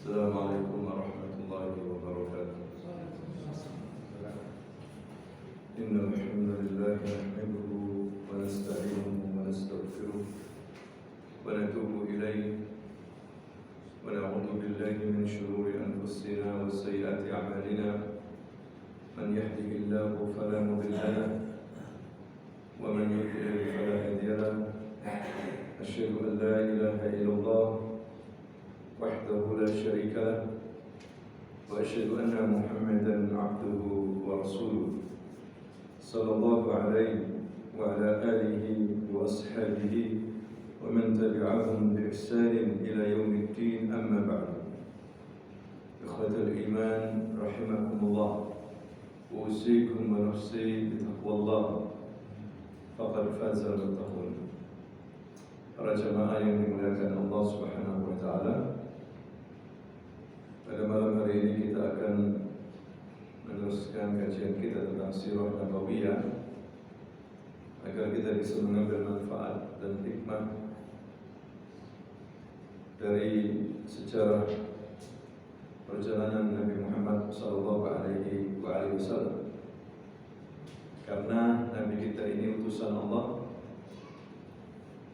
السلام عليكم ورحمة الله وبركاته. إن الحمد لله نحمده ونستعينه ونستغفره ونتوب إليه ونعوذ بالله من شرور أنفسنا وسيئات أعمالنا. من يهده الله فلا مضل له ومن يضلل فلا هادي له. أشهد أن لا إله إلا الله وحده لا شريك له وأشهد أن محمدا عبده ورسوله صلى الله عليه وعلى آله وأصحابه ومن تبعهم بإحسان إلى يوم الدين. أما بعد، إخوة الإيمان رحمكم الله، أوصيكم ونفسي بتقوى الله فقد فاز المتقون. Para jamaah yang dimuliakan Allah Subhanahu wa taala, pada malam hari ini kita akan meneruskan kajian kita tentang Sirah Nabawiyah agar kita bisa mengambil manfaat dan hikmah dari sejarah perjalanan Nabi Muhammad sallallahu alaihi wasallam. Karena Nabi kita ini utusan Allah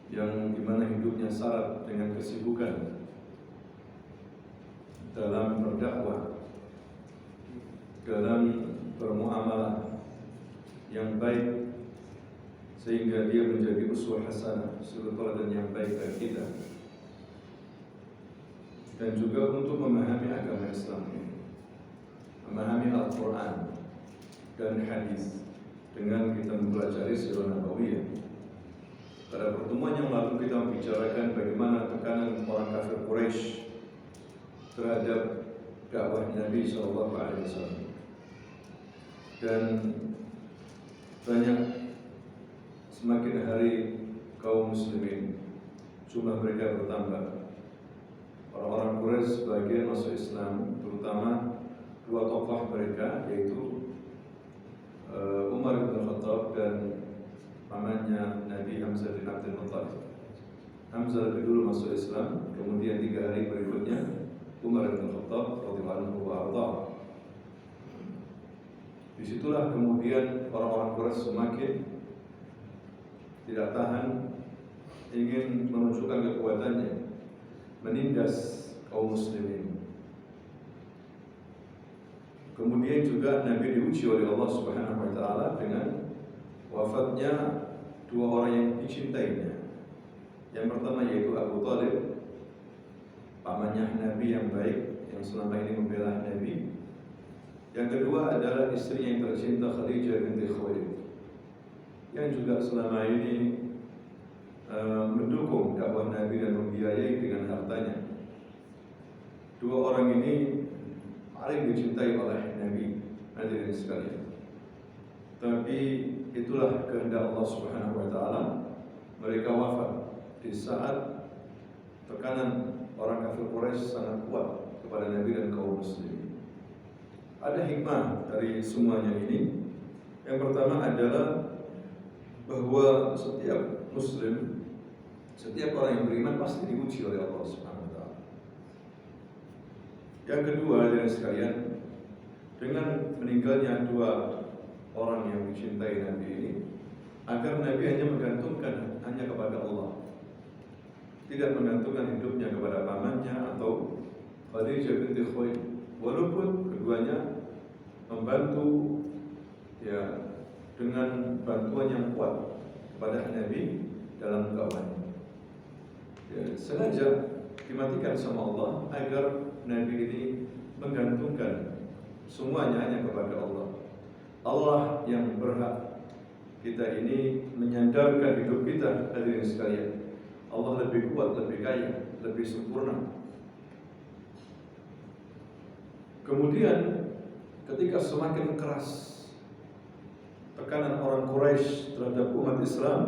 yang dimana hidupnya syarat dengan kesibukan dalam berdakwah, dalam bermuamalah yang baik, sehingga dia menjadi uswah hasanah, suri teladan yang baik bagi kita, dan juga untuk memahami agama Islam ini, memahami Al-Quran dan hadis dengan kita mempelajari Sirah Nabawiyah. Pada pertemuan yang lalu kita membicarakan bagaimana tekanan orang kafir Quraisy terhadap dakwah Nabi SAW, dan banyak semakin hari kaum muslimin jumlah mereka bertambah. Orang-orang Quraisy sebagian masuk Islam, terutama dua tokoh mereka, yaitu Umar bin Khattab dan pamannya Nabi Hamzah bin Abdul Muttalib. Hamzah lebih dulu masuk Islam, kemudian 3 hari berikutnya Umar bin Khattab radhiyallahu anhu warda. Disitulah kemudian orang-orang Quraisy semakin tidak tahan, ingin menunjukkan kekuatannya, menindas kaum muslimin. Kemudian juga Nabi diuji oleh Allah Subhanahu wa taala dengan wafatnya 2 orang yang dicintainya. Yang pertama yaitu Abu Thalib, pamannya Nabi yang baik, yang selama ini membela Nabi. Yang kedua adalah istrinya yang tercinta, Khadijah binti Khuwailid, yang juga selama ini mendukung dakwah Nabi dan membiayai dengan hartanya. 2 orang ini paling dicintai oleh Nabi, hadirin sekalian. Tapi itulah kehendak Allah Subhanahu wa taala, mereka wafat di saat tekanan orang kafir Quraisy sangat kuat kepada Nabi dan kaum muslimin. Ada hikmah dari semuanya ini. Yang pertama adalah bahwa setiap muslim, setiap orang yang beriman pasti diuji oleh Allah Subhanahu wa taala. Yang kedua, hadirin sekalian, dengan meninggalnya 2 orang yang dicintai Nabi ini, agar Nabi hanya menggantungkan hanya kepada Allah, tidak menggantungkan hidupnya kepada pamannya atau Khadijah binti Khuwailid, walaupun keduanya membantu ya dengan bantuan yang kuat kepada Nabi dalam dakwahnya. Ya, sengaja dimatikan sama Allah agar Nabi ini menggantungkan semuanya hanya kepada Allah. Allah yang berhak kita ini menyandarkan hidup kita, hadirin sekalian. Allah lebih kuat, lebih kaya, lebih sempurna. Kemudian ketika semakin keras tekanan orang Quraisy terhadap umat Islam,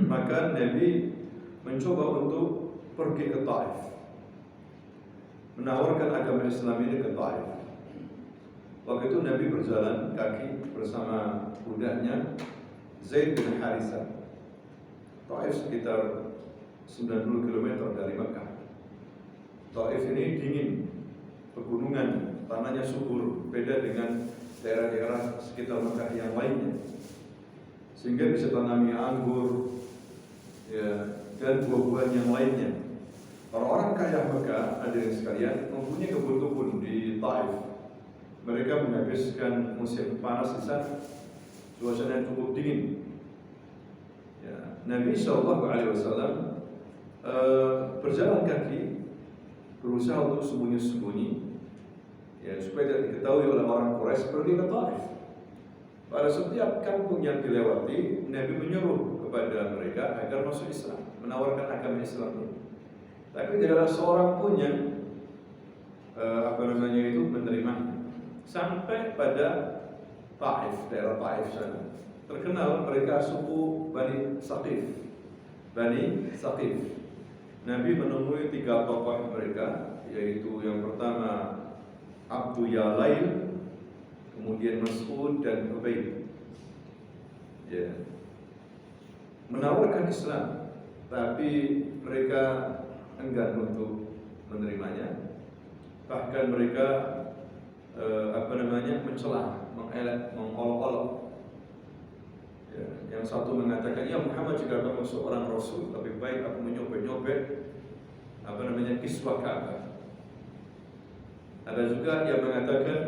maka Nabi mencoba untuk pergi ke Taif, menawarkan agama Islam ini ke Taif. Waktu itu Nabi berjalan kaki bersama budaknya Zaid bin Harithah. Taif sekitar 90 km dari Mekah. Taif ini dingin, pegunungan, tanahnya subur, beda dengan daerah-daerah sekitar Mekah yang lainnya, sehingga bisa tanami anggur, ya, dan buah-buahan yang lainnya. Orang-orang kaya Mekah, hadirin sekalian, mempunyai kebun-kebun di Taif. Mereka menghabiskan musim panas di sana, suasana yang cukup dingin. Ya, Nabi SAW berjalan kaki, berusaha untuk sembunyi-sembunyi, ya, supaya tidak diketahui oleh orang Quraisy, pergi ke Taif. Pada setiap kampung yang dilewati, Nabi menyuruh kepada mereka agar masuk Islam, menawarkan agama Islam ini. Tapi tidak ada seorang pun yang menerimanya. Sampai pada Taif, daerah Taif sana, terkenal mereka suku Bani Saqif. Bani Saqif. Nabi menemui 3 tokoh mereka, yaitu yang pertama Abdu Yalail, kemudian Mas'ud dan Ubaid. Ya. Menawarkan Islam, tapi mereka enggan untuk menerimanya. Bahkan mereka mencela, mengelak, mengolok-olok. Ya, yang satu mengatakan, ya Muhammad, jika kamu seorang Rasul, lebih baik aku menyobek-nyobek kiswah Ka'bah. Ada juga yang mengatakan,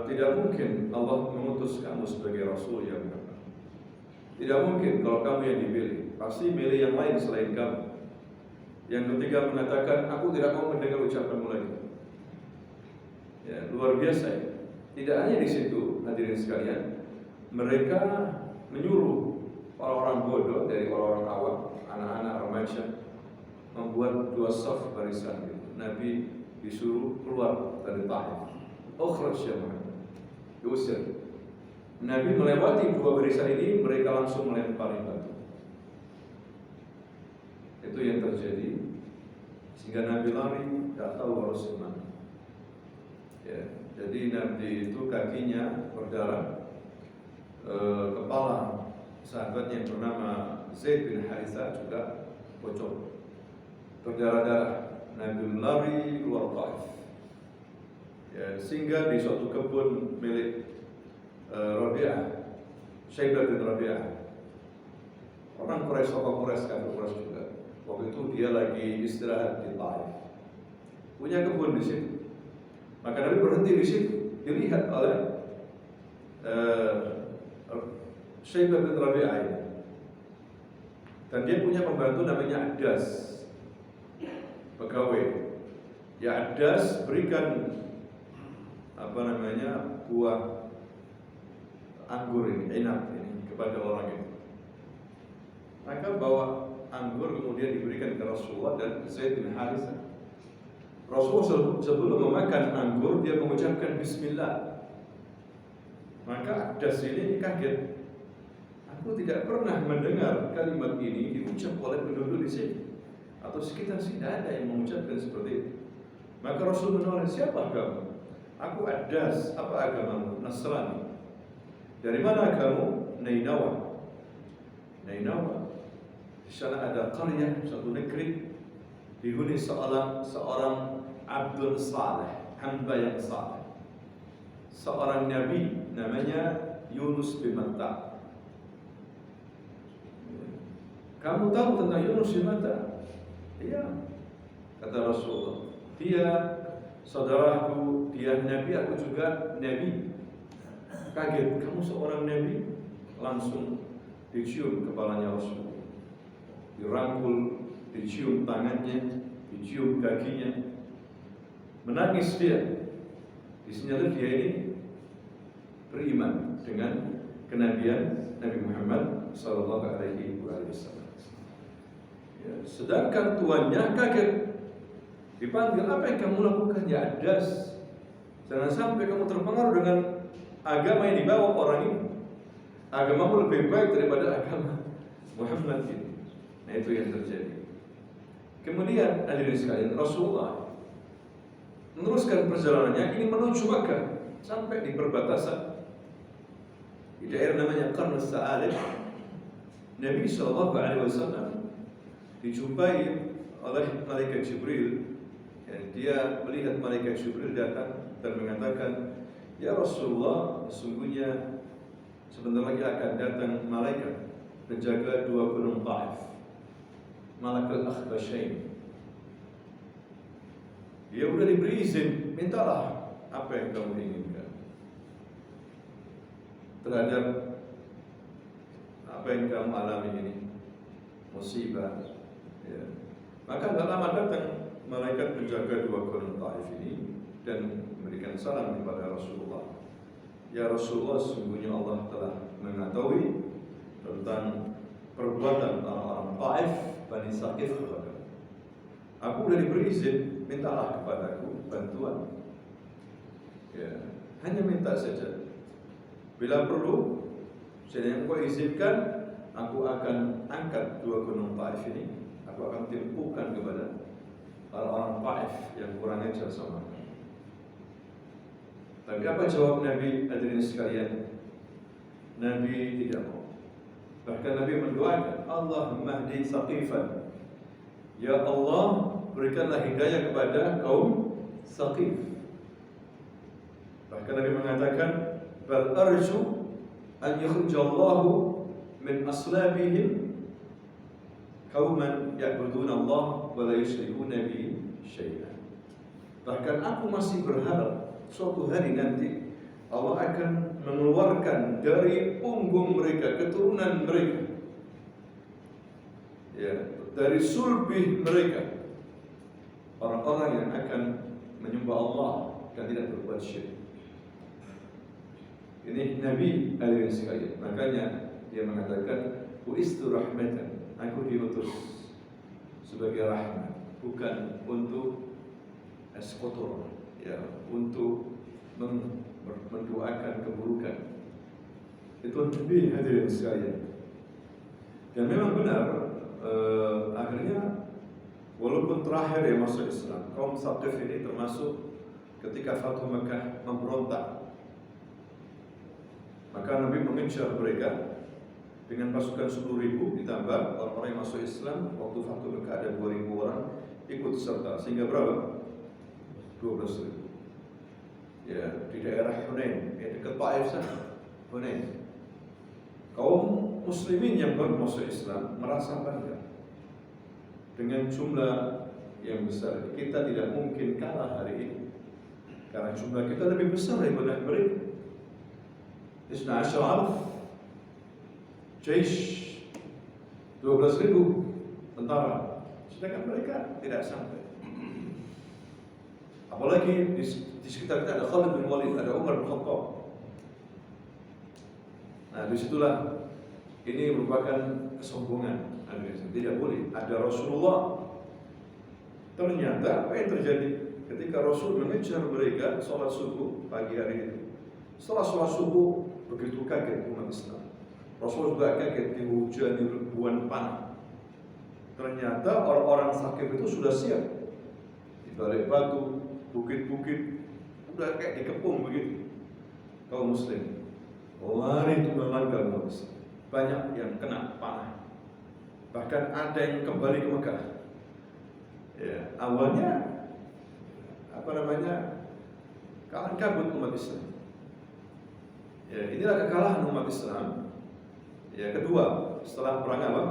tidak mungkin Allah mengutus kamu sebagai Rasul, ya Muhammad. Tidak mungkin kalau kamu yang dipilih, pasti milih yang lain selain kamu. Yang ketiga mengatakan, aku tidak mau mendengar ucapanmu lagi. Ya, luar biasa ya. Tidak hanya di situ, hadirin sekalian, mereka menyuruh orang-orang bodoh dari orang-orang awam, anak-anak remaja, membuat 2 saf barisan. Nabi disuruh keluar dari Taif. Ukhraj ya Muhammad, diusir. Nabi melewati 2 barisan ini, mereka langsung melempari batu. Itu yang terjadi, sehingga Nabi lari, tidak tahu harus kemana. Ya, jadi Nabi itu kakinya berdarah, kepala sahabatnya yang bernama Zaid bin Harithah juga bocor, berdarah-darah. Nabi lari keluar Taif. Ya, sehingga di suatu kebun milik Rabi'ah, Syaibah bin Rabi'ah, orang Quraisy, tokoh Quraisy, kafir Quraisy juga. Waktu itu dia lagi istirahat di Taif, punya kebun di situ. Maka Nabi berhenti di situ, dilihat oleh Syaibah bin Rabi'ah ini. Dan dia punya pembantu namanya Adas, pegawai. Ya Adas, berikan buah anggur ini, inab ini kepada orang itu. Maka bawa anggur kemudian diberikan ke Rasulullah dan Zaid bin Harithah. Rasulullah sebelum memakan anggur dia mengucapkan Bismillah. Maka Adas ini kaget. Aku tidak pernah mendengar kalimat ini diucap oleh penduduk di sini atau sekitar sini, ada yang mengucapkan seperti itu. Maka Rasul menolak, siapa kamu? Aku Adas, apa agamamu? Nasrani. Dari mana kamu? Nainawa. Nainawa. Di sana ada qaryah, satu negeri, dihuni seorang Abdul Saleh, hamba yang saleh, seorang nabi namanya Yunus bin Matta. Kamu tahu tentang Yunus bin Matta? Iya, kata Rasulullah. Dia saudaraku, dia nabi, aku juga nabi. Kaget, kamu seorang nabi? Langsung dicium kepalanya Rasulullah, dirangkul, dicium tangannya, dicium kakinya. Menangis dia. Disinilah dia ini beriman dengan kenabian Nabi Muhammad sallallahu alaihi wasallam. Ya, sedangkan tuannya kaget. Dipanggil, apa yang kamu lakukan ya Adas? Jangan sampai kamu terpengaruh dengan agama yang dibawa orang ini. Agamamu lebih baik daripada agama Muhammad ini. Nah, itu yang terjadi. Kemudian hadirin sekalian, Rasulullah meneruskan perjalanannya ingin menuju Makkah sampai di perbatasan di daerah namanya Qarnus Sa'alib. Nabi SAW dijumpai oleh malaikat Jibril, dia melihat malaikat Jibril datang dan mengatakan, "Ya Rasulullah, sesungguhnya sebentar lagi akan datang malaikat penjaga dua gunung Taif, Malakul Akhbashain. Dia udah diberi izin, mintalah apa yang kamu inginkan terhadap apa yang kamu alami ini, musibah." Ya. Maka tak lama datang malaikat penjaga dua gunung Taif ini dan memberikan salam kepada Rasulullah. "Ya Rasulullah, sesungguhnya Allah telah mengetahui tentang perbuatan orang-orang Taif, Bani Saqif kepada aku. Sudah diberi izin, mintalah kepadaku bantuan." Ya, hanya minta saja. Bila perlu, yang kau izinkan, aku akan angkat dua gunung Taif ini. Aku akan timpukan kepada orang-orang Taif yang kurang ajar sama kamu. Tapi apa jawab Nabi? Hadirin sekalian, Nabi tidak mau. Bahkan Nabi mendoakan, "Allahumma hdi Saqifan." Ya Allah, berikanlah hidayah kepada kaum Saqif. Bahkan Nabi mengatakan, "Bal arju an yukhrijallahu min aslabihim qauman ya'buduna Allah wa la yusyrikuna bihi syai'an." Bahkan aku masih berharap suatu hari nanti Allah akan mengeluarkan dari punggung mereka, keturunan mereka, ya, dari sulbih mereka, orang-orang yang akan menyembah Allah dan tidak berbuat syirik. Ini Nabi alaihi sekalian. Makanya dia mengatakan, "Uistu rahmatan." Aku diutus sebagai rahmat, bukan untuk eksekutor, ya, untuk mendoakan keburukan. Itu Nabi, hadirin sekalian. Dan memang benar, akhirnya walaupun terakhir ya masuk Islam, kaum Saqif ini termasuk ketika Fathu Makkah memberontak. Maka Nabi mengejar mereka dengan pasukan 10.000 ditambah orang-orang yang masuk Islam. Waktu Fathu Makkah ada 2.000 orang ikut serta, sehingga berapa? 12.000. Ya, di daerah Hunain, ya, dekat Taif sana, Hunain. Kaum muslimin yang baru masuk Islam merasa bangga dengan jumlah yang besar. Kita tidak mungkin kalah hari ini karena jumlah kita lebih besar daripada mereka. Isna asy'alaf jaysh, 12.000 tentara, sedangkan mereka tidak sampai. Apalagi di sekitar kita ada Khalid bin Walid, ada Umar bin Khattab. Nah, disitulah ini merupakan kesombongan. Tidak boleh. Ada Rasulullah. Ternyata apa yang terjadi ketika Rasul mengejar mereka sholat subuh pagi hari itu. Setelah sholat subuh, begitu kaget umat Islam. Rasul juga kaget, dihujani ribuan panah. Ternyata orang-orang Saqif itu sudah siap. Di balik batu, bukit-bukit, udah kayak dikepung begitu. Kaum muslim lari itu melanggar umat Islam. Banyak yang kena panah. Bahkan ada yang kembali ke Mekah. Ya, awalnya kalah kabut umat Islam. Ya, inilah kekalahan umat Islam. Ya, kedua setelah perang apa?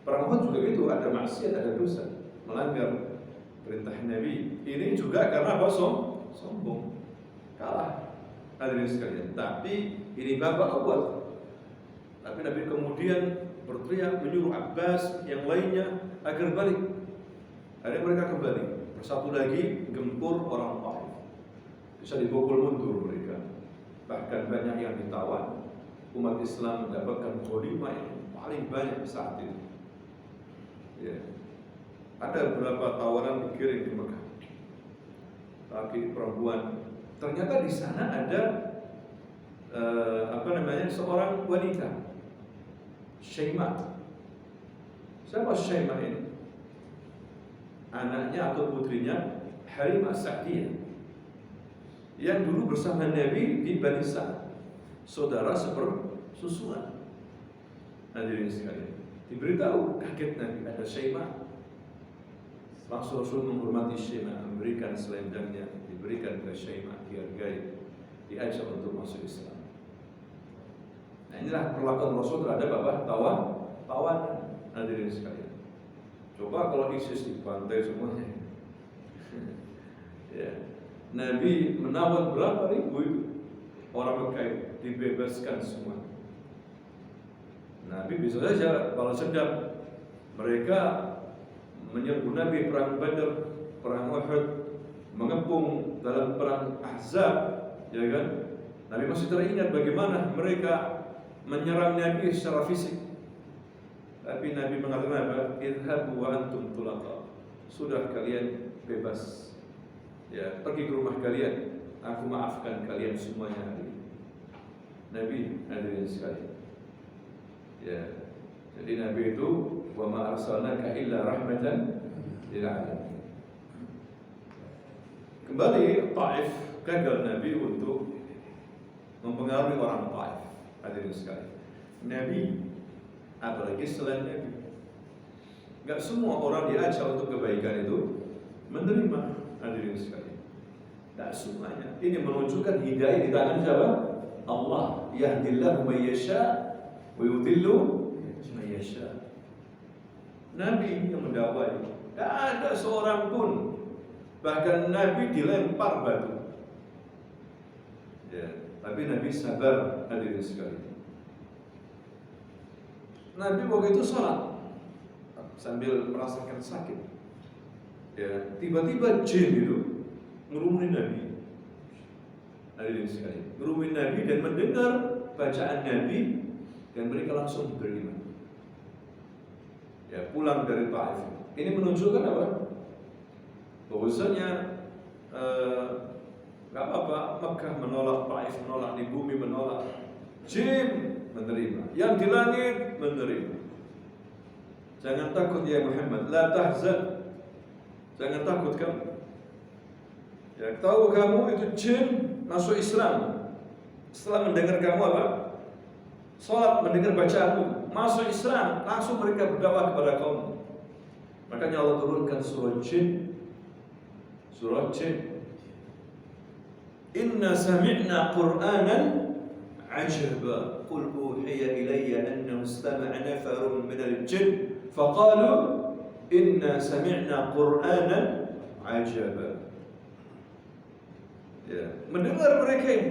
Perang Uhud juga gitu, ada maksiat, ada dosa, melanggar perintah Nabi. Ini juga karena apa? Sombong, kalah. Hadirin sekalian. Tapi ini babak awal. Tapi Nabi kemudian berteriak menyuruh Abbas yang lainnya agar balik. Akhirnya mereka kembali, bersatu lagi gempur orang Taif. Bisa dipukul mundur mereka. Bahkan banyak yang ditawan. Umat Islam mendapatkan ghanimah yang paling banyak saat itu. Ya. Ada beberapa tawanan dikirim ke Mekah. Laki perempuan. Ternyata di sana ada seorang wanita, Syaimah. Siapa Syaimah ini? Anaknya atau putrinya Halimah Sa'diyah, yang dulu bersama Nabi di Bani Sa'd, saudara sepersusuan. Hadirin sekalian, diberitahu, kaget Nabi, ada Syaimah. Rasul menghormati Syaimah, memberikan selendangnya, diberikan ke Syaimah, dihargai, diajak untuk masuk Islam. Nah, inilah perlakuan Rasul terhadap tawanan. Hadirin sekalian, coba kalau ISIS dibantai semuanya. Ya. Nabi menawan berapa ribu itu orang Mekah, dibebaskan semua. Nabi bisa saja balas dendam. Mereka menyerbu Nabi perang Badar, perang Uhud, mengepung dalam perang Ahzab, ya kan? Nabi masih teringat bagaimana mereka menyerang Nabi secara fisik. Tapi Nabi mengatakan apa? Idhabu wa antum tulaqa. Sudah, kalian bebas. Ya, pergi ke rumah kalian. Aku maafkan kalian semuanya hari ini. Nabi hadirin sekalian. Ya. Jadi Nabi itu wa ma arsalnaka illa rahmatan lil alamin. Kembali Taif, gagal Nabi untuk mempengaruhi orang Taif. Hadirin sekalian. Nabi, apalagi selain Nabi, enggak semua orang diajak untuk kebaikan itu menerima. Hadirin sekalian, tidak semuanya. Ini menunjukkan hidayah di tangan siapa? Allah. Yahdillahu may yasha wa yudhillu may yasha. Nabi yang mendakwai, tidak ada seorang pun, bahkan Nabi dilempar batu. Ya, tapi Nabi sabar. Hadirin sekalian, Nabi waktu itu sholat sambil merasakan sakit. Ya, tiba-tiba jin itu ngerumunin Nabi. Hadirin sekalian, ngerumunin Nabi dan mendengar bacaan Nabi, dan mereka langsung beriman. Ya, pulang dari Taif. Ini menunjukkan apa? Bahwasanya gak apa-apa Mekah menolak, Taif menolak, di bumi menolak, jin menerima, yang di langit menerima. Jangan takut ya Muhammad, la tahzan. Jangan takut kamu. Ya, tahu kamu itu jin masuk Islam. Setelah mendengar kamu apa? Salat, mendengar bacaanmu, masuk Islam, langsung mereka berdakwah kepada kaum. Makanya Allah turunkan surah jin. Surah jin. Inna sami'na Qur'anan ajaba. Qul uhiya ilayya annahu istama'a nafarun minal jin faqalu inna sami'na Qur'anan ajaba. Ya, mendengar mereka ini,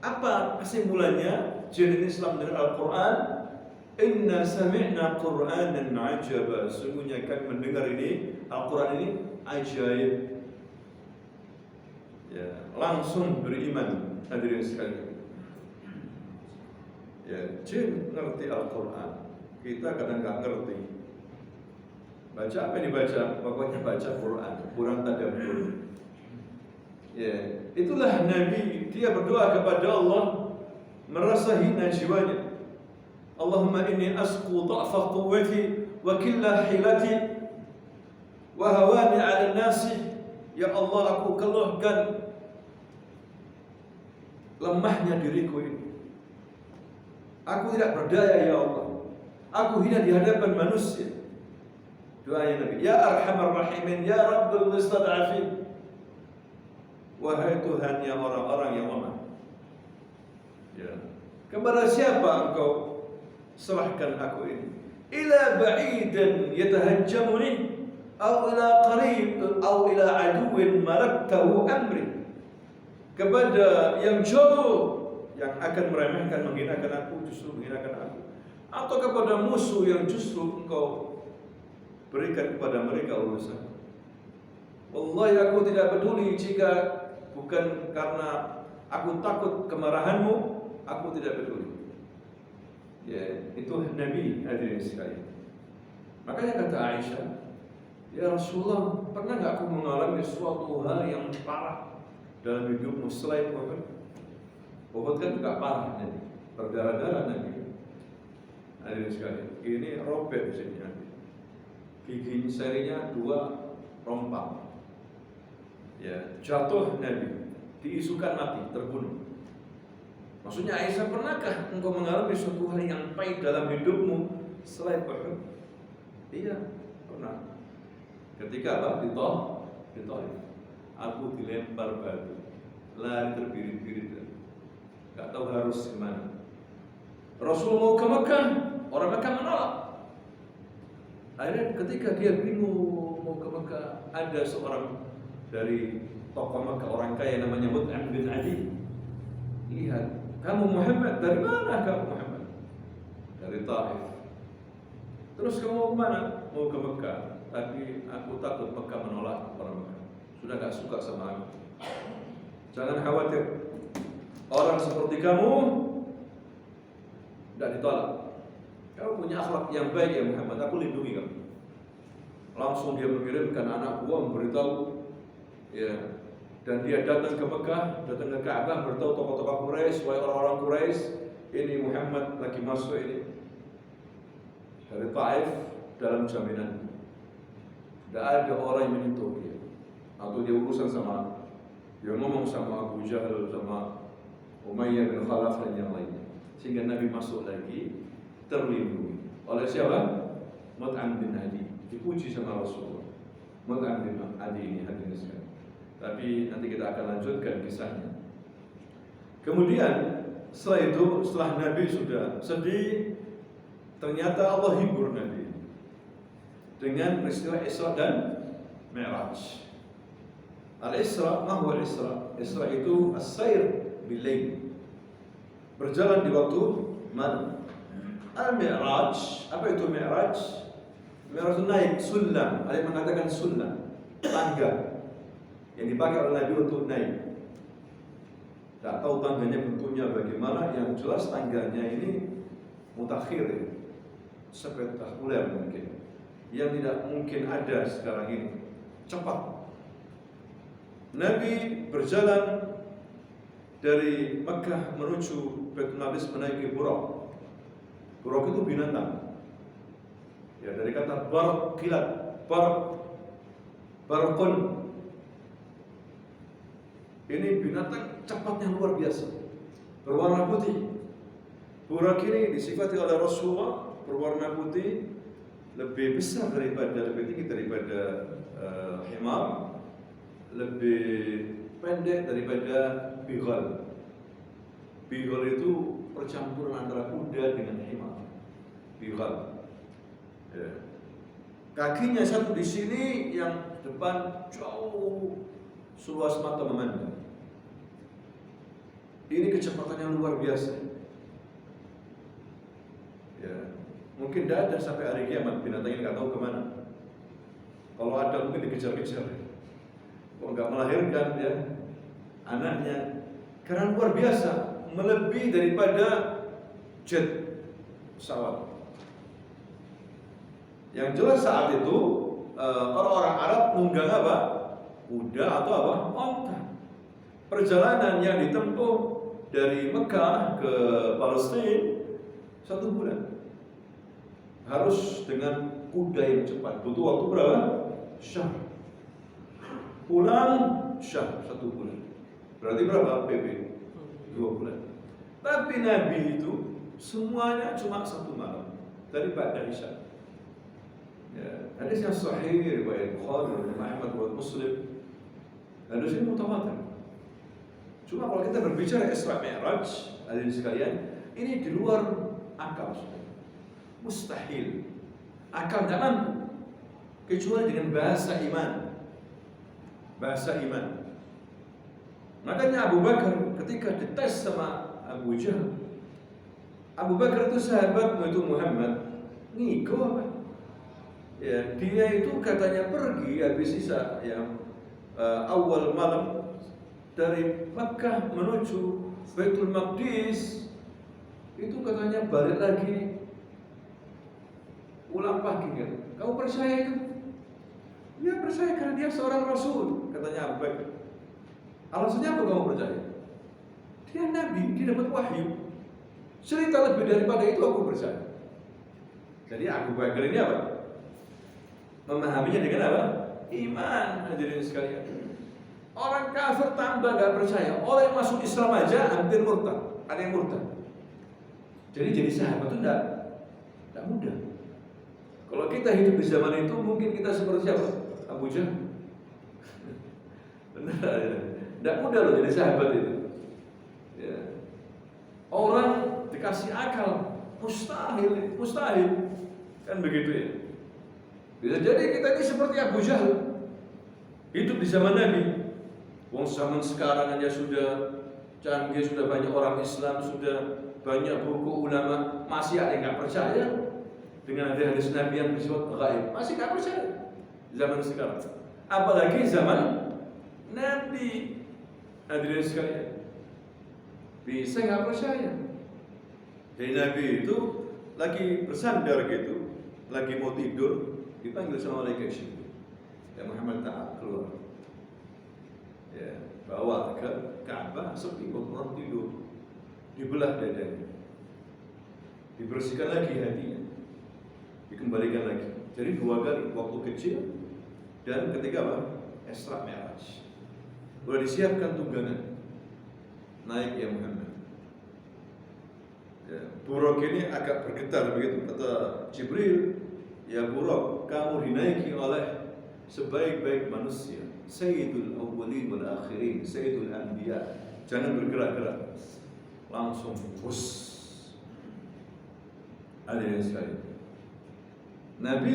apa kesimpulannya? Jin Islam mendengar Al-Quran. Inna sami'na Qur'anan ajaba. Sungguhnya kami mendengar ini Al-Quran ini ajaib. Ya, langsung beriman. Hadirin sekalian. Ya, jin ngerti Al-Quran, kita kadang nggak ngerti. Baca apa yang dibaca? Pokoknya baca Quran, kurang tadabbur. Ya, itulah Nabi. Dia berdoa kepada Allah, merasa hina jiwanya. Allahumma inni asqu dha'fa quwwati wa qilla hilati wa hawani 'ala nasi. Ya Allah, aku keluhkan lemahnya diriku ini. Aku tidak berdaya ya Allah. Aku hina di hadapan manusia. Doanya Nabi, ya Arhamar Rahimin, ya Rabbul Mustad'afin. Wahai Tuhan yang orang-orang yang lemah. Ya. Kepada siapa engkau serahkan aku ini? Ila ba'idan yatahajjamuni aw ila qarib aw ila aduwin malaktahu amri. Kepada yang jauh, yang akan meremehkan, menghinakan aku, justru menghinakan aku, atau kepada musuh yang justru engkau berikan kepada mereka urusan. Wallahi, aku tidak peduli jika bukan karena aku takut kemarahanmu, aku tidak peduli. Ya, itu Nabi hadirin sekalian. Makanya kata Aisyah, ya Rasulullah, pernah nggak aku mengalami suatu hal yang parah dalam hidupmu selain Uhud? Uhud kan juga parah Nabi, berdarah-darah Nabi. Hadirin sekalian, ini robek di sini Nabi. Gigi serinya 2 rompang. Ya, jatuh Nabi, diisukan mati, terbunuh. Maksudnya Aisyah, pernahkah engkau mengalami suatu hal yang pahit dalam hidupmu selain Uhud? Iya, pernah. Ketika apa? Di Thaif. Aku dilempar batu, lari terbirit-birit, gak tahu harus kemana. Rasul mau ke Mekah, orang Mekah menolak. Akhirnya ketika dia bingung mau ke Mekah, ada seorang dari tokoh Mekah, orang kaya namanya Mut'im bin Adi. Lihat, kamu Muhammad, dari mana kamu Muhammad? Dari Thaif. Terus kamu mau kemana? Mau ke Mekah. Tapi aku takut Mekah menolak orang Mekah. Sudah gak suka sama aku. Jangan khawatir. Orang seperti kamu tidak ditolak. Kamu punya akhlak yang baik ya Muhammad, aku lindungi kamu. Langsung dia mengirimkan anak buah memberitahu, ya, dan dia datang ke Mekah, datang ke Ka'bah, beritahu tokoh-tokoh Quraisy, wahai orang-orang Quraisy, ini Muhammad lagi masuk ini dari Taif dalam jaminan. Tidak ada orang yang menyentuh dia, atau dia urusan sama aku. Dia ngomong sama Abu Jahal, sama Umayyah bin Khalaf dan yang lainnya. Sehingga Nabi masuk lagi terlindungi oleh siapa? Mut'im bin Adi. Dipuji sama Rasulullah. Mut'im bin Adi ini hadirin sekalian. Tapi nanti kita akan lanjutkan kisahnya. Kemudian setelah itu, setelah Nabi sudah sedih, ternyata Allah hibur Nabi dengan peristiwa Isra dan Mi'raj. Al-Isra, ma huwa al-Isra? Isra itu as-sayr bil-lail, berjalan di waktu malam. Al-Mi'raj, apa itu Mi'raj? Mi'raj itu naik sulam, ada yang mengatakan sulam, tangga yang dipakai oleh Nabi untuk naik. Tak tahu tangganya bentuknya bagaimana, yang jelas tangganya ini mutakhir, spektakuler mungkin, yang tidak mungkin ada sekarang ini, cepat. Nabi berjalan dari Mekah menuju Baitul Maqdis menaiki Buraq. Buraq itu binatang. Ya, dari kata barq, kilat, barqun. Ini binatang cepatnya luar biasa, berwarna putih. Buraq ini disifati oleh Rasulullah berwarna putih, lebih besar daripada, lebih tinggi daripada himar, lebih pendek daripada bighal. Bighal itu percampuran antara kuda dengan himar. Bighal. Ya. Kakinya satu di sini, yang depan jauh seluas mata memandang. Ini kecepatan yang luar biasa. Ya, mungkin tidak ada sampai hari kiamat binatang ini, nggak tahu kemana. Kalau ada mungkin dikejar-kejar. Kok nggak melahirkan ya anaknya? Karena luar biasa, melebihi daripada jet pesawat. Yang jelas saat itu orang-orang Arab nunggang apa? Kuda atau apa? Onta. Perjalanan yang ditempuh dari Mekah ke Palestina 1 bulan. Harus dengan kuda yang cepat. Butuh waktu berapa? Syahr. Pulang syahr, 1 bulan. Berarti berapa PP? 2 bulan. Tapi Nabi itu semuanya cuma 1 malam dari Ba'da Isya. Ya, hadis yang sahih riwayat Bukhari dan Ahmad dan Muslim. Hadis ini mutawatir. Cuma kalau kita berbicara Isra Mi'raj, hadirin sekalian, ini di luar akal. Mustahil. Akal tidak mampu kecuali dengan bahasa iman. Bahasa iman. Makanya Abu Bakar ketika dites sama Abu Jahal, Abu Bakar itu sahabat itu Muhammad, ngigo apa? Ya, dia itu katanya pergi habis sisa yang awal malam dari Makkah menuju Baitul Maqdis, itu katanya balik lagi pulang pagi kan? Kamu percaya itu? Ya percaya karena dia seorang Rasul, katanya Abu Bakar. Alasannya apa kamu percaya? Dia Nabi, dia dapat wahyu. Cerita lebih daripada itu aku percaya. Jadi Abu Bakar ini apa? Memahaminya dengan apa? Iman, hadirin sekalian. Orang kafir tambah gak percaya. Orang yang masuk Islam aja hampir murtad. Ada yang murtad. Jadi sahabat itu tidak mudah. Kalau kita hidup di zaman itu mungkin kita seperti apa? Abu Jahal. Benar ya. Tidak mudah loh jadi sahabat itu. Ya. Orang dikasih akal, mustahil. Kan begitu ya. Bisa jadi kita ini seperti Abu Jahal. Hidup di zaman Nabi. Wong zaman sekarang aja sudah canggih, sudah banyak orang Islam, sudah banyak buku ulama, masih ada yang nggak percaya dengan hadis Nabi yang bersifat gaib, masih nggak percaya zaman sekarang. Apalagi zaman Nabi. Hadirin sekalian, bisa nggak percaya? Jadi Nabi itu lagi bersandar gitu, lagi mau tidur, dipanggil sama malaikat Jibril. Ya Muhammad ta'al keluar. Ya, bawa ke Ka'bah, sepi orang tidur, dibelah dadanya, dibersihkan lagi hatinya, dikembalikan lagi. Jadi 2 kali, waktu kecil dan ketika apa? Isra Mi'raj. Sudah disiapkan tunggangan, naik ya Muhammad. Ya, Buraq ini agak bergetar begitu, kata Jibril, ya Buraq, kamu dinaiki oleh sebaik-baik manusia, Sayyidul Awwalin wal Akhirin, Sayyidul Anbiya. Jangan bergerak-gerak, langsung bus. Hadirin sekalian, Nabi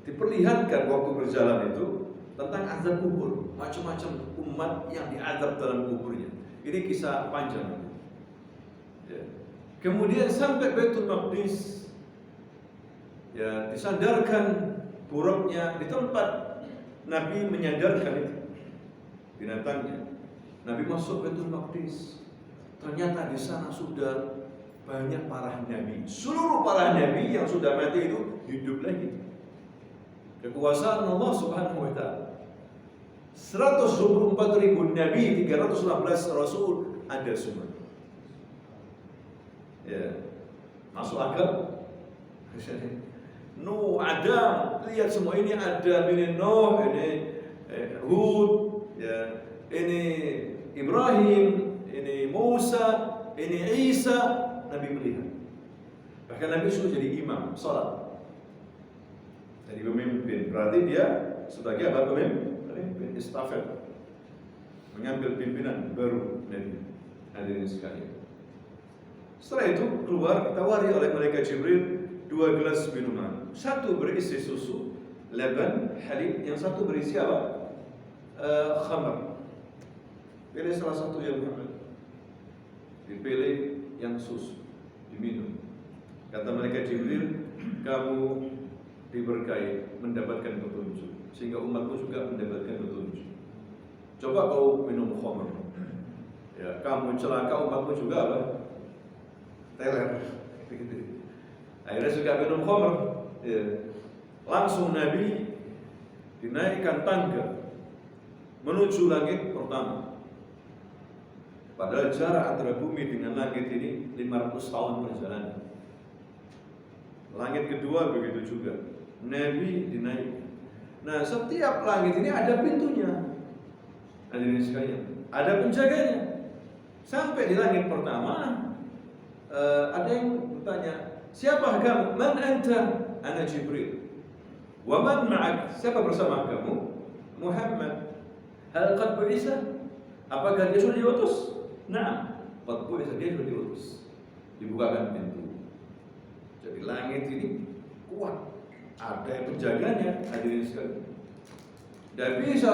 diperlihatkan waktu berjalan itu tentang azab kubur, macam-macam umat yang diazab dalam kuburnya. Ini kisah panjang. Ya. Kemudian sampai Baitul Maqdis, ya disandarkan buruknya di tempat Nabi menyandarkan itu binatangnya. Nabi masuk Baitul Maqdis, ternyata di sana sudah banyak para nabi. Seluruh para nabi yang sudah mati itu hidup lagi. Kekuasaan Allah Subhanahu wa Ta'ala. 124.000 nabi, 316 rasul ada semua. Ya, masuk akal. Nuh, Adam, lihat semua ini ada, ini Nuh, ini Hud, ya, ini Ibrahim, ini Musa, ini Isa. Nabi melihat. Bahkan Nabi suruh jadi imam salat. Jadi pemimpin, berarti dia sebagai apa? Pemimpin estafet, mengambil pimpinan baru Nabi. Hadirin sekalian. Setelah itu keluar, ditawari oleh malaikat Jibril 2 gelas minuman. Satu berisi susu, laban, halib. Yang satu berisi apa? Khamar. Pilih salah satu yang Muhammad. Dipilih yang susu, diminum. Kata malaikat Jibril, kamu diberkahi, mendapatkan petunjuk, sehingga umatmu juga mendapatkan petunjuk. Coba kau minum khamr, ya kamu celaka, umatmu juga apa? Teler. Akhirnya juga minum khamr, ya. Langsung Nabi dinaikkan tangga menuju langit pertama. Padahal jarak antara bumi dengan langit ini 500 tahun perjalanan. Langit kedua begitu juga. Nabi dinaikkan. Nah, setiap langit ini ada pintunya. Hadirin sekalian, ada penjaganya. Sampai di langit pertama, ada yang bertanya, siapa kamu? Man anta? Ana Jibril. Wa man ma'ak? Siapa bersama kamu? Muhammad. Hal qad bu'isa? Apakah dia sudah diutus? Nah, qad bu'isa, dia sudah diutus. Dibukakan pintu. Jadi langit ini kuat, ada yang penjaganya. Hadirin sekalian, tidak bisa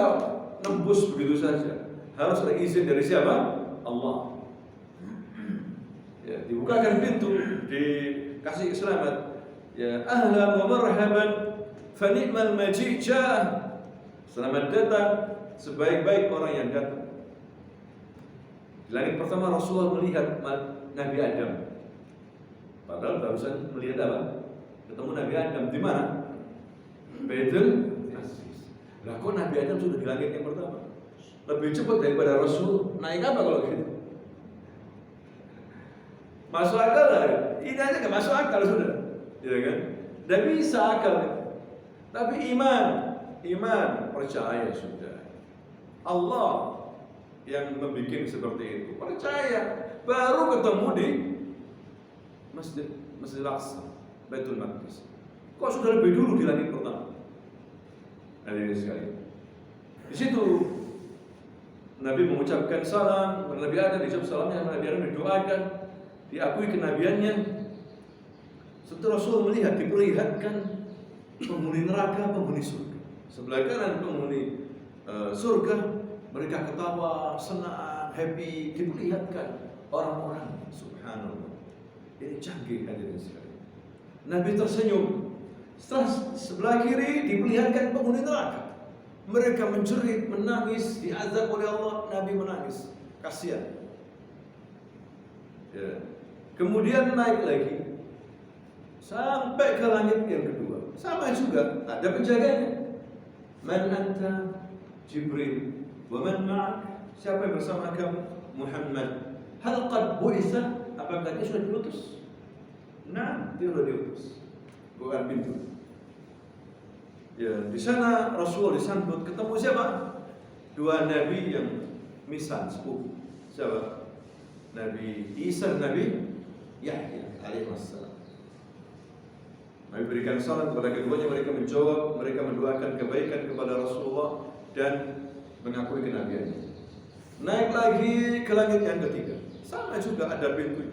nembus begitu saja, harus ada izin dari siapa? Allah. Ya, dibukakan pintu, dikasih selamat. Ya, ahlan wa marhaban, fa ni'mal maji' ja'ah. Selamat datang, sebaik-baik orang yang datang. Di langit pertama Rasulullah melihat Nabi Adam. Padahal barusan melihat apa? Ketemu Nabi Adam di mana? Baitul Aziz. Lah kok Nabi Adam sudah di langit yang pertama? Lebih cepat daripada Rasul. Naik apa kalau gitu? Masuk akal lah. Ini aja nggak masuk akal sudah, ya kan? Dan bisa akal. Tapi iman percaya sudah. Allah yang membuat seperti itu. Percaya. Baru ketemu di Masjid Al-Aqsa, Baitul Maqdis. Kok sudah lebih dulu di langit pertama? Hadirin sekalian. Di situ Nabi mengucapkan salam kepada Nabi Adam, dijawab salamnya Nabi Adam, didoakan, diakui kenabiannya. Setelah Rasul melihat, diperlihatkan penghuni neraka, penghuni surga. Sebelah kanan penghuni surga, mereka ketawa, senang, happy. Diperlihatkan orang-orang, subhanallah. Ini canggih hadirin sekalian. Nabi tersenyum. Sebelah kiri diperlihatkan penghuni neraka. Mereka menjerit, menangis, diazab oleh Allah. Nabi menangis, kasihan. Ya. Kemudian naik lagi sampai ke langit yang kedua. Sama juga, ada penjaganya. Man anta? Jibril. Wa man ma'ak? Siapa yang bersama kamu? Muhammad. Hal qad bu'itsa? Apakah dia sudah diutus? Nah, dia sudah diutus. Bukan pintu. Ya, di sana Rasul disambut, ketemu siapa? Dua nabi yang misan sepupu. Siapa? Nabi Isa, Nabi Yahya alaihissalam. Nabi berikan salam kepada keduanya, mereka menjawab, mereka mendoakan kebaikan kepada Rasulullah dan mengakui kenabiannya. Naik lagi ke langit yang ketiga. Sama juga ada pintu.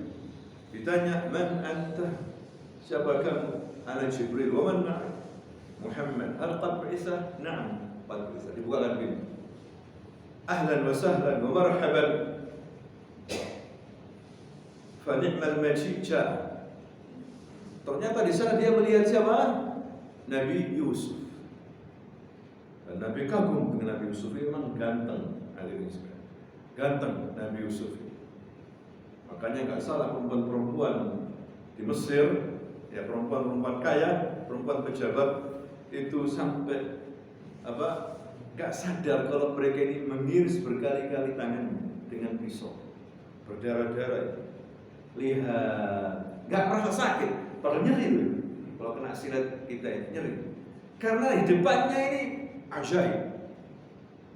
Ditanya, "Man anta?" Siapa kamu? "Ana Jibril." "Wa man ma'ak?" "Muhammad." "Hal qad bu'itsa?" "Na'am, qad bu'itsa." Dibukakan pintu. "Ahlan wa sahlan wa marhaban. Fa ni'mal majid." Ternyata di sana dia melihat siapa? Nabi Yusuf. Dan Nabi kagum dengan Nabi Yusuf, memang ganteng. Ganteng Nabi Yusuf. Makanya nggak salah perempuan-perempuan di Mesir, ya perempuan-perempuan kaya, perempuan pejabat itu sampai nggak sadar kalau mereka ini mengiris berkali-kali tangan dengan pisau, berdarah-darah. Lihat, nggak merasa sakit, padahal nyeri loh. Kalau kena silat kita ini nyeri, karena di depannya ini ajaib,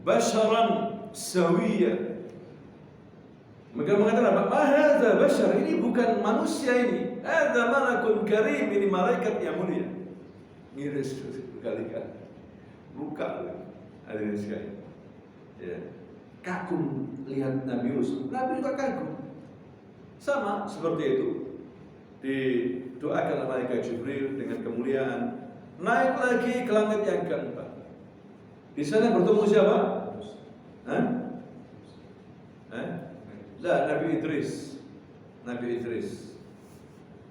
basharan sawiyah. Mereka mengatakan apa? Mahadza bashar, ini bukan manusia ini. Hadza malakun karim, ini malaikat yang mulia. Ngiris berkali-kali. Buka hadirin sekalian. Ya. Kagum lihat Nabi Yusuf. Nabi juga kagum. Sama seperti itu. Didoakan malaikat Jibril dengan kemuliaan. Naik lagi ke langit yang keempat. Di sana bertemu siapa? Hah? Lah, Nabi Idris. Nabi Idris.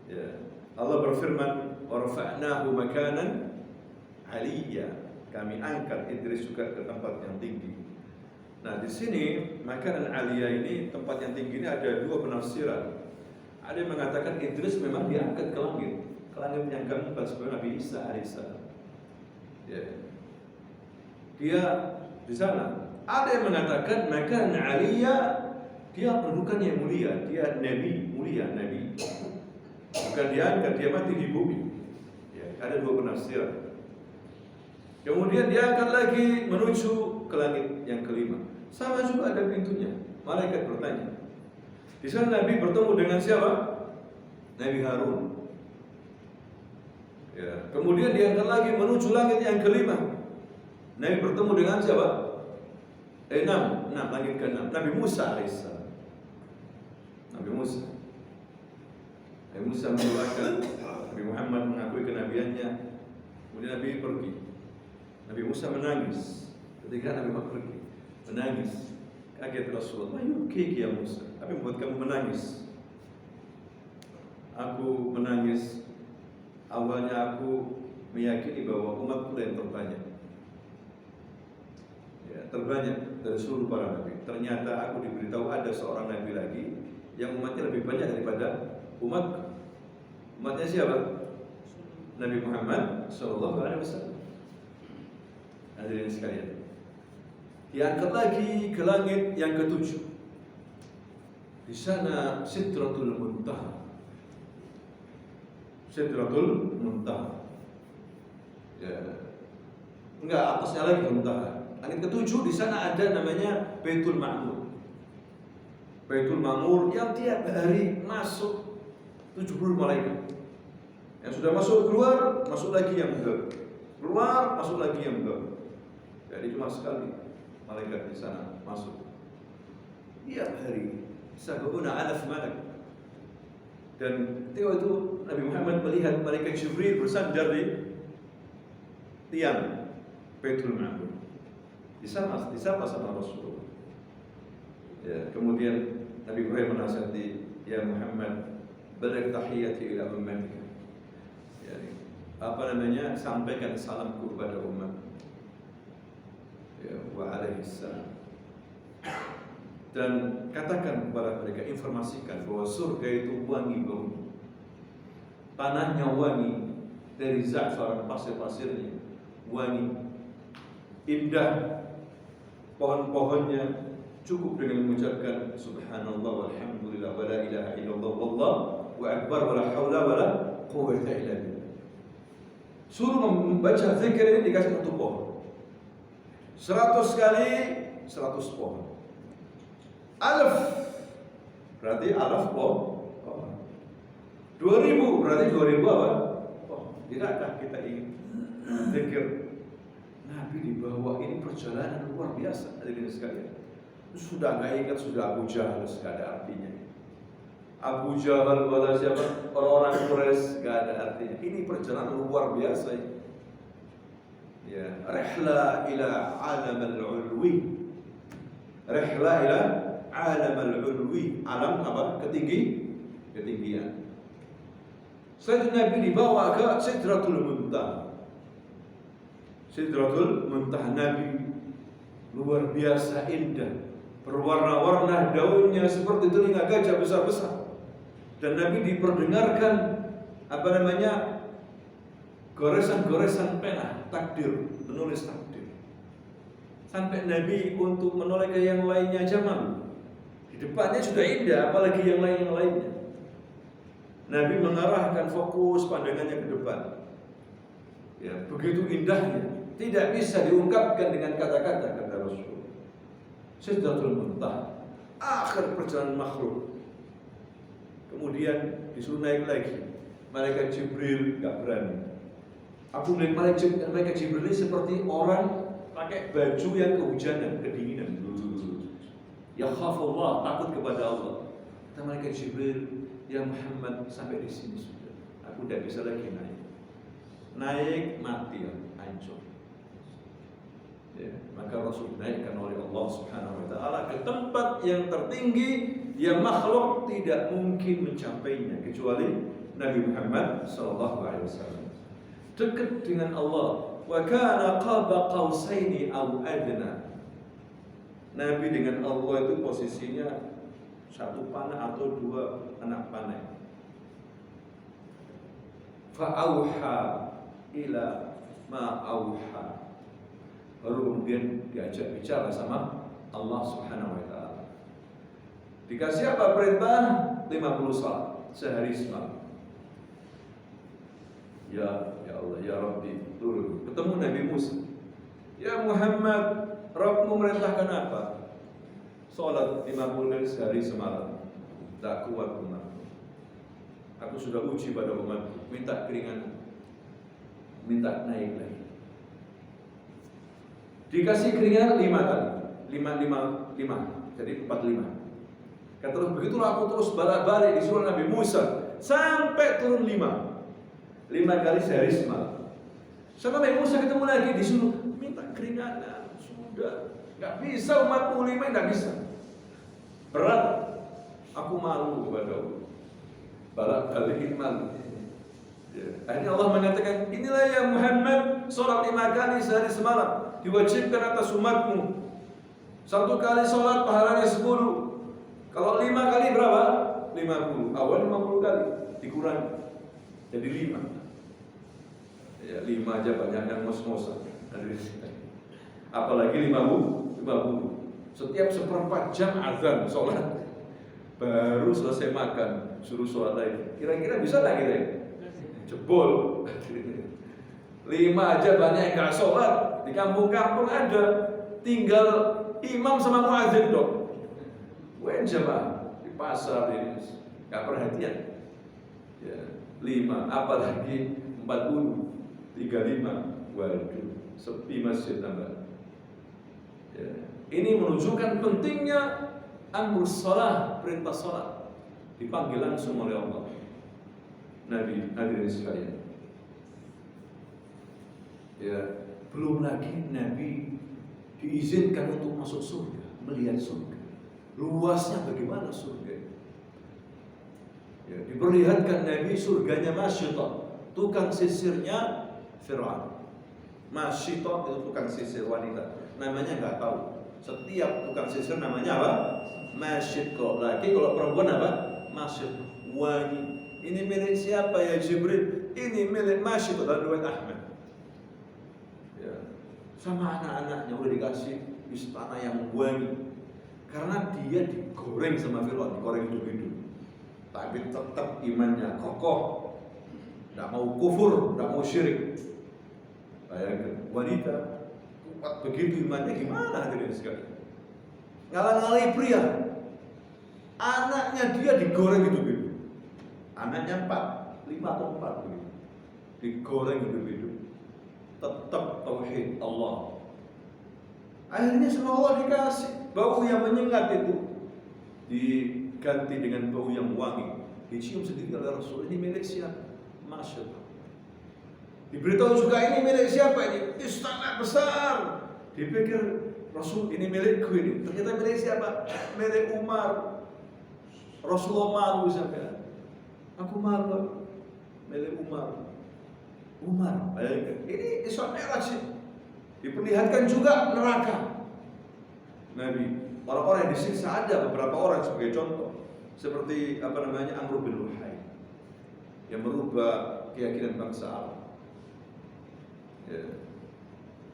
Ya. Allah berfirman, "Wa rafa'nahu makanan 'aliyya." Kami angkat Idris juga ke tempat yang tinggi. Nah, di sini makanan 'aliyya ini, tempat yang tinggi ini ada dua penafsiran. Ada yang mengatakan Idris memang diangkat ke langit yang keempat sebagai Nabi Isa alaihissalam. Ya. Dia di sana. Ada yang mengatakan makanan 'aliyya, dia kedudukannya mulia, dia nabi mulia, nabi. Bukan diangkat, dia mati di bumi. Ya, ada dua penafsiran. Kemudian dia angkat lagi menuju ke langit yang kelima. Sama juga ada pintunya. Malaikat bertanya. Di sana Nabi bertemu dengan siapa? Nabi Harun. Ya, kemudian diangkat lagi menuju langit yang kelima. Nabi bertemu dengan siapa? Langit ke-6. Nabi Musa alaihissalam. Nabi Musa mendoakan, Nabi Muhammad mengakui kenabiannya. Kemudian Nabi pergi. Nabi Musa menangis ketika Nabi Muhammad pergi. Menangis. Kaget Rasulullah. "Yukik ya Musa, apa yang membuat kamu menangis?" "Aku menangis, awalnya aku meyakini bahwa umatku yang terbanyak. Ya, terbanyak dari seluruh para nabi. Ternyata aku diberitahu ada seorang nabi lagi yang umatnya lebih banyak daripada umatku." Umatnya siapa? Nabi Muhammad SAW. Hadirin sekalian, diangkat lagi ke langit yang ke-7. Di sana Sidratul Muntaha. Sidratul Muntaha. Ya. Enggak, atasnya lagi Muntaha. Langit ke-7 di sana ada namanya Baitul Ma'mur. Baitul Ma'mur yang tiap hari masuk 70 malaikat. Yang sudah masuk keluar, masuk lagi yang baru. Keluar, masuk lagi yang baru. Jadi cuma sekali malaikat di sana masuk. Tiap hari sab'una alaf malak. Dan ketika itu Nabi Muhammad melihat malaikat Jibril bersandar di tiang Baitul Ma'mur. Disapa sama Rasulullah. Ya, kemudian Nabi Ibrahim menasihati, ya Muhammad, baligh tahiyati ila ummatika. Ya, sampaikan salamku kepada umat. Ya, wa alaihi salam. Dan katakan kepada mereka, informasikan bahwa surga itu wangi baunya. Tanahnya wangi, dari za'faran, pasir-pasirnya wangi, indah. Pohon-pohonnya cukup dengan mengucapkan subhanallah walhamdulillah wa la ilaha illallah wallahu akbar wa la haula wa la quwwata illa billah. Suruh membaca zikir ini dikasih satu pohon. 100 kali 100 pohon. Alaf berarti alaf pohon. 2000 berarti 2000 apa? Pohon. Tidakkah kita ingin zikir Nabi dibawa ini perjalanan luar biasa hadirin sekalian. Sudah nggak ingat sudah Abu Jahal, nggak ada artinya. Abu Jahal pada siapa? Orang-orang Quraisy, nggak ada artinya. Ini perjalanan luar biasa. Ya, rihla ila alam al-ulwi. Rihla ila alam al-ulwi. Alam apa? Ketinggian. Setelah Nabi dibawa ke Sidratul Muntaha. Sidratul Muntaha, Nabi luar biasa indah. Berwarna-warna daunnya seperti telinga gajah besar-besar. Dan Nabi diperdengarkan goresan-goresan pena takdir, menulis takdir. Sampai Nabi untuk menoleh ke yang lainnya aja malu. Di depannya sudah indah, apalagi yang lainnya. Nabi mengarahkan fokus pandangannya ke depan. Ya, begitu indahnya, tidak bisa diungkapkan dengan kata-kata, kata Rasul. Sidratul Muntaha, akhir perjalanan makhluk. Kemudian disuruh naik lagi. Malaikat Jibril gak berani. Aku melihat malaikat Jibril ini seperti orang pakai baju yang kehujanan, kedinginan. Ya khafullah, takut kepada Allah. Kata malaikat Jibril, ya Muhammad, sampai di sini sudah. Aku tidak bisa lagi naik. Naik mati, hancur. Ya, maka Rasul dinaikkan oleh Allah Subhanahu wa taala ke tempat yang tertinggi yang makhluk tidak mungkin mencapainya kecuali Nabi Muhammad sallallahu alaihi wasallam. Dekat dengan Allah. Wa kana qaba qausaini aw adna. Nabi dengan Allah itu posisinya satu panah atau dua anak panah. Fa auha ila ma auha. Baru kemudian diajak bicara sama Allah Subhanahu wa taala. Dikasih apa perintah? 50 salat sehari semalam. Ya Allah, ya Rabbi, turun. Ketemu Nabi Musa. Ya Muhammad, Rabbmu merintahkan apa? Salat 50 kali sehari semalam. Tak kuat umatku. Aku sudah uji pada umatku, minta keringan, minta naik lagi. Dikasih keringan 5 kali, 5, jadi 45. Kata terus begitulah aku terus balik disuruh Nabi Musa sampai turun 5 kali sehari semalam. Sampai Nabi Musa ketemu lagi disuruh minta keringanan, sudah nggak bisa umatmu 5 nggak bisa, berat. Aku malu kepada Allah, balik malu. Ya. Akhirnya Allah mengatakan, inilah ya Muhammad, sholat 5 kali sehari semalam diwajibkan atas umatmu. 1 kali sholat pahalanya 10. Kalau 5 kali berapa? 50. Awal 50 kali dikurangi jadi 5. Ya 5 aja banyak yang ngos-ngosan. Apalagi 50. Setiap 1/4 jam azan sholat. Baru selesai makan suruh sholat lagi. Kira-kira bisa nggak kita? Jebol. 5 aja banyak yang nggak sholat. Di kampung-kampung ada, tinggal imam sama muadzin dong. Wen jamaah di pasar ini nggak perhatian. Ya, 5, apalagi 40, 35, waduh, sepi masjid tambah. Ini menunjukkan pentingnya amrus shalah, perintah salat. Dipanggil langsung oleh Allah. Nabi, hadirin sekalian. Ya, belum lagi Nabi diizinkan untuk masuk surga, melihat surga. Luasnya bagaimana surga? Ya, diperlihatkan Nabi surganya Masyitah, tukang sisirnya Fir'aun. Masyitah itu tukang sisir wanita. Namanya nggak tahu. Setiap tukang sisir namanya apa? Masyitah. Lagi kalau perempuan apa? Masyitah. Wangi. Ini milik siapa ya Jibril? Ini milik Masyitah dan riwayat Ahmad. Ya. Sama anak-anaknya udah dikasih istana yang wangi. Karena dia digoreng sama Fir'aun, digoreng hidup-hidup. Tapi tetap imannya kokoh, tidak mau kufur, tidak mau syirik. Bayangkan, wanita kuat begitu imannya, gimana hadirin sekalian? Ngalang-ngalai pria, anaknya dia digoreng hidup-hidup. Anaknya 4, 5 atau 4 begitu. Digoreng hidup-hidup. Tetap tauhid Allah. Akhirnya sama Allah dikasih bau yang menyengat itu diganti dengan bau yang wangi. Dicium sendiri oleh Rasul. Ini milik siapa? Masya Allah. Diberitahu juga ini milik siapa ini? Istana besar. Dipikir Rasul ini milikku ini. Ternyata milik siapa? Milik Umar. Rasulullah malu sampai. Aku malu. Milik Umar. Umar. Ini Isra Mi'raj. Diperlihatkan juga neraka. Nabi, orang-orang yang disiksa ada beberapa orang sebagai contoh, seperti Amr bin Luhai yang merubah keyakinan bangsa Arab. Ya.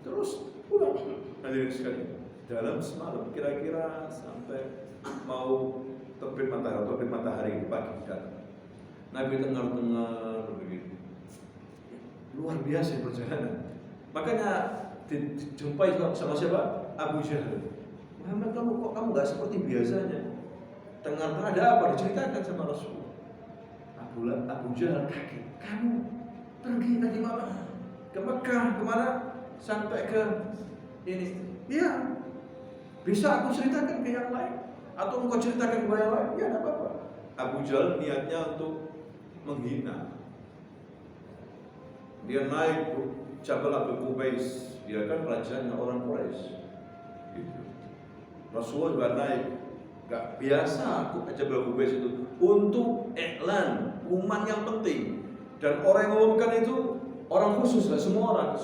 Terus pulang. Hadirin sekalian, dalam semalam kira-kira sampai mau terbit matahari di pagi datang. Nabi dengar begitu. Luar biasa perjalanan. Makanya dijumpai sama siapa? Abu Jahal. Muhammad, kamu nggak seperti biasanya. Tengah-tengah ada apa? Diceritakan sama Rasul. Abu Jahal kaget. Kamu pergi tadi malam ke Mekah, kemana? Sampai ke ini. Iya. Bisa aku ceritakan ke yang lain? Atau engkau ceritakan ke yang lain? Ya, tidak apa-apa. Abu Jahal niatnya untuk menghina. Dia naik Jabal Abu Qubais. Dia kan rajanya orang Quraisy. Gitu. Rasulullah juga naik. Gak biasa aku Jabal Abu Qubais itu untuk iklan pengumuman yang penting. Dan orang yang mengumumkan itu orang khusus, gak semua orang.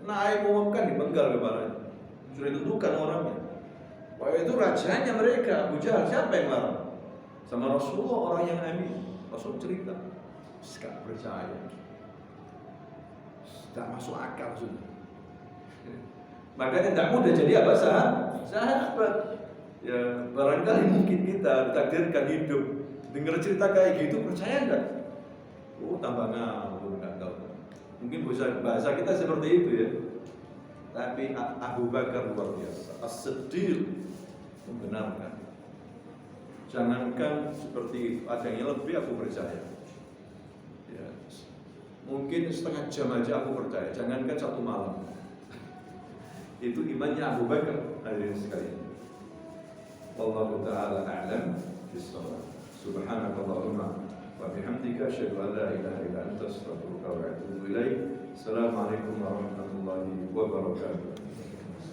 Naik mengumumkan di penggal kepalanya. Sudah ditentukan orangnya. Wah, itu rajanya mereka, Abu Jahal. Siapa yang marah? Sama Rasulullah, orang yang amin. Rasul cerita, gak percaya. Gak masuk akal sudah. Makanya tidak mudah jadi apa? Sahabat. Ya, barangkali mungkin kita ditakdirkan hidup dengar cerita kayak gitu, percaya enggak? Oh, tambah ngawur, enggak tahu. Mungkin bahasa kita seperti itu ya. Tapi Abu Bakar luar biasa. As-Siddiq membenarkan. Jangankan seperti itu, ada yang lebih aku percaya. Ya. Mungkin setengah jam aja aku percaya. Jangankan 1 malam. Itu imannya Abu Bakar, hadirin sekalian. Wallahu ta'ala a'lam bis-shawab. Subhanakallahumma wa bihamdika asyhadu an la ilaha illa anta astaghfiruka wa atubu ilaik. Assalamualaikum warahmatullahi wabarakatuh.